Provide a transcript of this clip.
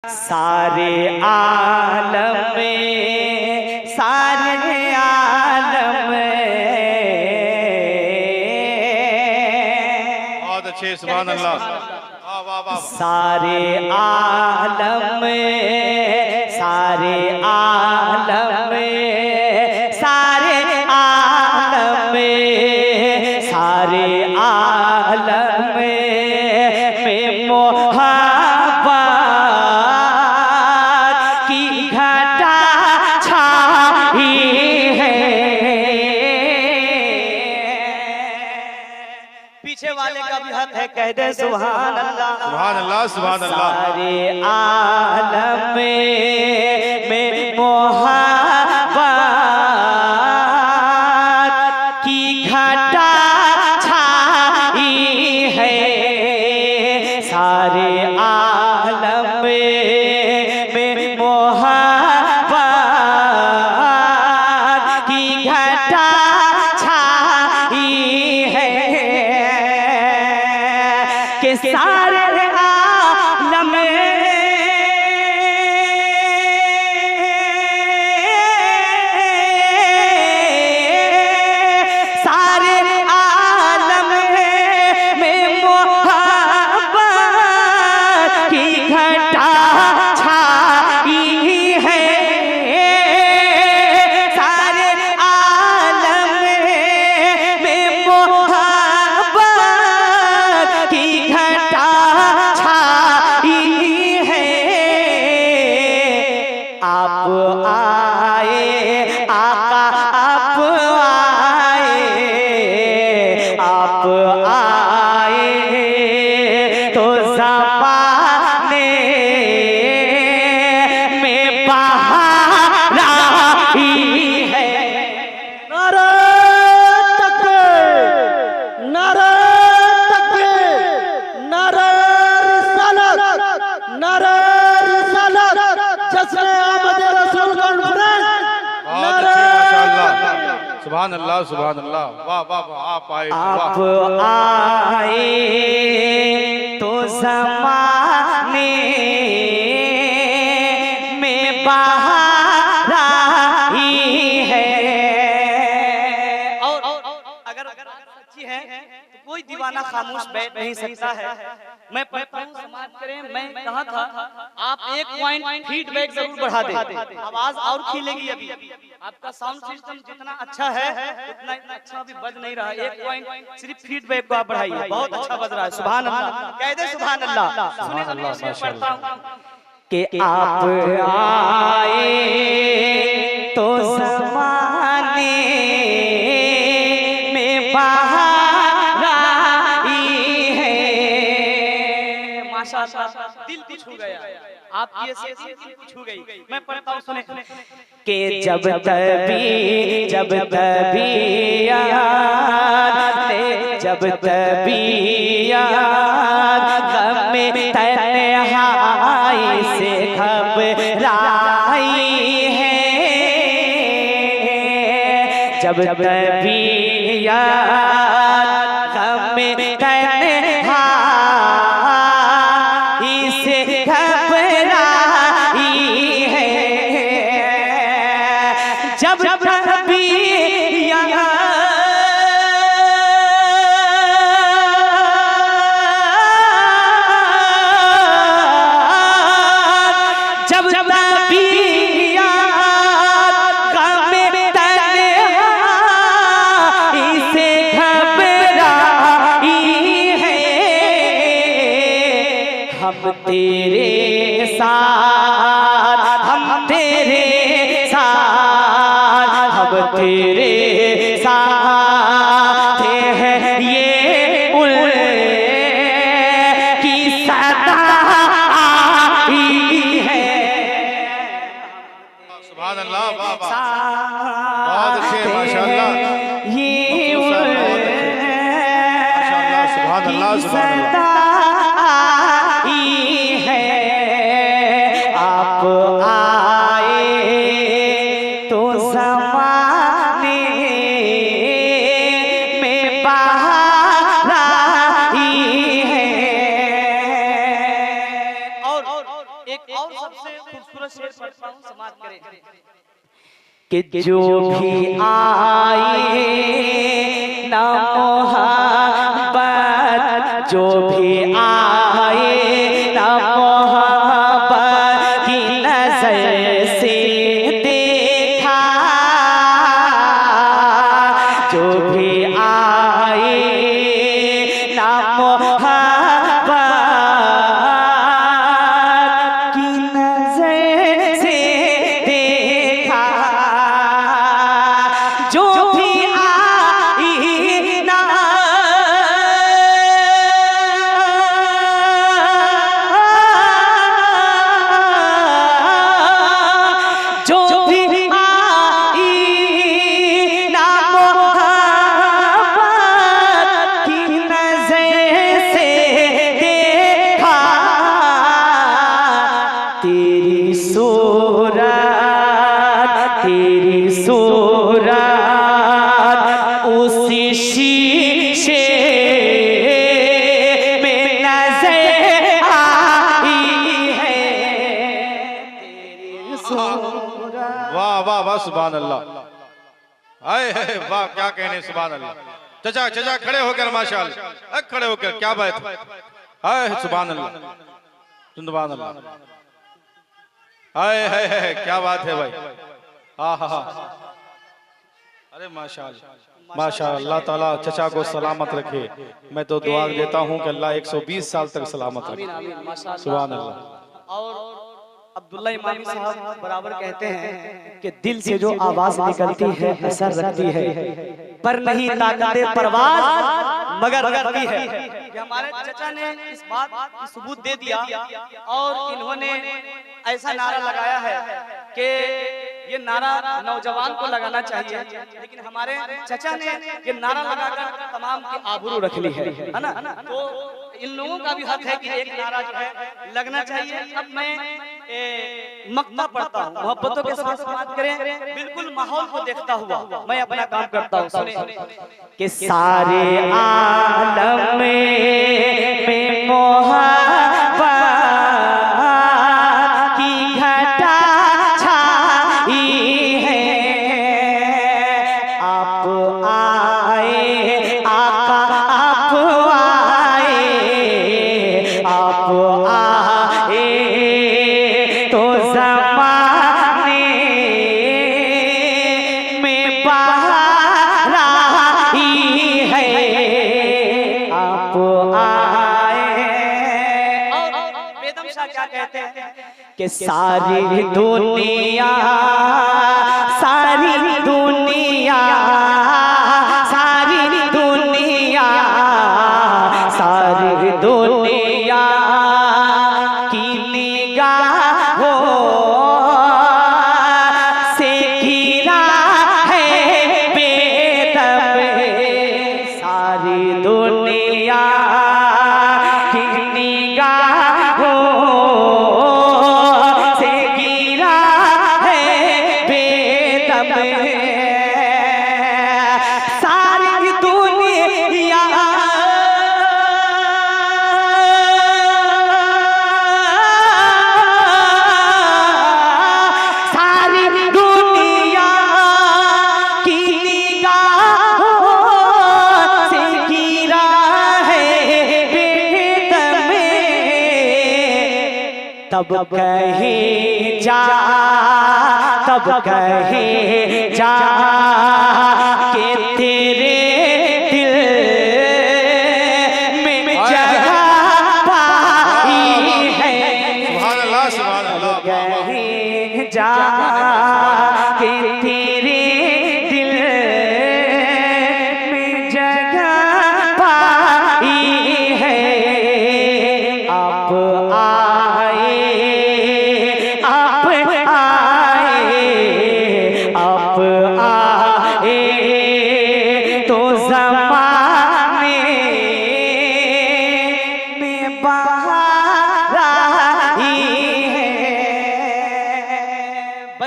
सारे आलम में, सारे आलम में। बहुत अच्छे, सुभान अल्लाह। वाह वाह वाह। सारे आलम में, सारे आलम में, सारे आलम में, सारे आलम में मोहब्बत की घटा छाई है। पीछे वाले का भी हक है, कह दे सुभान अल्लाह। सुभान अल्लाह, सुभान अल्लाह। सारे आलम में मोहब्बत की घटा छाई है। सारे आलम में मोहब्बत की घटा छाई है कि सारे आलम सारे आलम में मोहब्बत की घटा छाई है। सारे आलम में मोहब्बत की घटा छाई है। आप आए आका, आप आए तो ज़माने में बहार आई है। नारे तकबीर, नारे तकबीर, नारे रिसालत, नारे रिसालत, जश्न आमद रसूल कॉन्फ्रेंस। बहुत अच्छे, माशाअल्लाह। सुभान अल्लाह, सुभान अल्लाह। वाह वाह वाह। आप आए, आप वाह। आए तो ज़माने में बहार आई है। और अगर सच्ची है तो कोई दीवाना खामोश बैठ नहीं सकता है। मैं पढ़ता हूँ, समाज करें। मैं कहा था आप 1 पॉइंट फीडबैक जरूर बढ़ा दें, आवाज और खिलेगी। अभी आपका साउंड सिस्टम जितना अच्छा है उतना अच्छा अभी बज नहीं रहा। 1 पॉइंट सिर्फ फीडबैक को आप बढ़ाइए, बहुत अच्छा बज रहा है। सुभान अल्लाह, कह दे सुभान अल्लाह। सुनिए अल्लाह, पढ़ता हूँ कि आप आए तो ज़माने में बहार आई है। माशाअल्लाह, दिल को छू गया। आप ये दिल को छू गई। मैं पढ़ता हूँ, सुने कि जब तबीयत, जब तबीयत गम में तन्हाई से घबराई है। जब तबीयत गम में तन्हाई से घबराई है। जब हम तेरे साथ, हम तेरे साथ, हम तेरे साथ हैं, ये उनकी सदा आई है। सुभान अल्लाह, वाह वाह। बहुत अच्छे, माशाअल्लाह। ये माशाअल्लाह, सुभान अल्लाह, सुभान अल्लाह। सबसे खूबसूरत शेर पढ़ता हूँ, समाज करें कि जो भी आए ना मोहब्बत, जो भी आए ना मोहब्बत की नजर से देखा, जो भी आए ना मोहब्बत की नजर से देखा, जो भी आई ना जो भी आई ना मोहब्बत की नजर से देखा, तेरी सूरत उसी शीशे में नजर आई है, तेरी सूरत। वाह वाह वाह, सुभान अल्लाह। आए है वाह, क्या कहने, सुभान अल्लाह। चचा चचा खड़े होकर, माशाअल्लाह, खड़े होकर, क्या बात है। आए सुभान अल्लाह, सुभान अल्लाह। आए है क्या बात है भाई। हाँ हाँ हाँ, अरे माशाअल्लाह माशाअल्लाह। अल्लाह ताला चचा को सलामत रखे। मैं तो दुआ देता हूँ कि अल्लाह 120 साल तक सलामत रखे। सुभान अल्लाह। और अब्दुल्ला इमामी साहब बराबर कहते हैं कि दिल से जो आवाज निकलती है असर रखती है, पर नहीं ताकते परवाज मगर रखती है। कि हमारे चचा ने इस बात की सबूत दे दिया और इन्होंने ऐसा नारा लगाया है कि ये नारा नौजवान को लगाना चाहिए, लेकिन हमारे चचा ने ये नारा लगाकर तमाम की आबरू रख ली है ना। तो इन लोगों का भी हक है कि एक नारा जो है लगना चाहिए। अब मैं मक्ता पढ़ता हूँ, मोहब्बतों के साथ बात करें, बिल्कुल माहौल को देखता हुआ मैं अपना काम करता हूँ। सुने कि सारे आलम में मोहब्बत की घटा छाई है, आप आए आका, आप आए, आप आए तो ज़माने में बाहर आई है, आप आए। और बेदम शाह क्या कहते हैं कि सारी दुनिया, सारी दुनिया, सारी दुनिया, सारी दुनिया की निगाहों से घिरा है बेदम, सारी दुनिया की निगाहों से घिरा है बेदम, सारी दुनिया सारी दुनिया की निगाहों से घिरा है बेदम, तब कहीं जा, तब कहीं जा के तेरे दिल में जगह पाई है, सुभान अल्लाह, सुभान अल्लाह। कहीं जा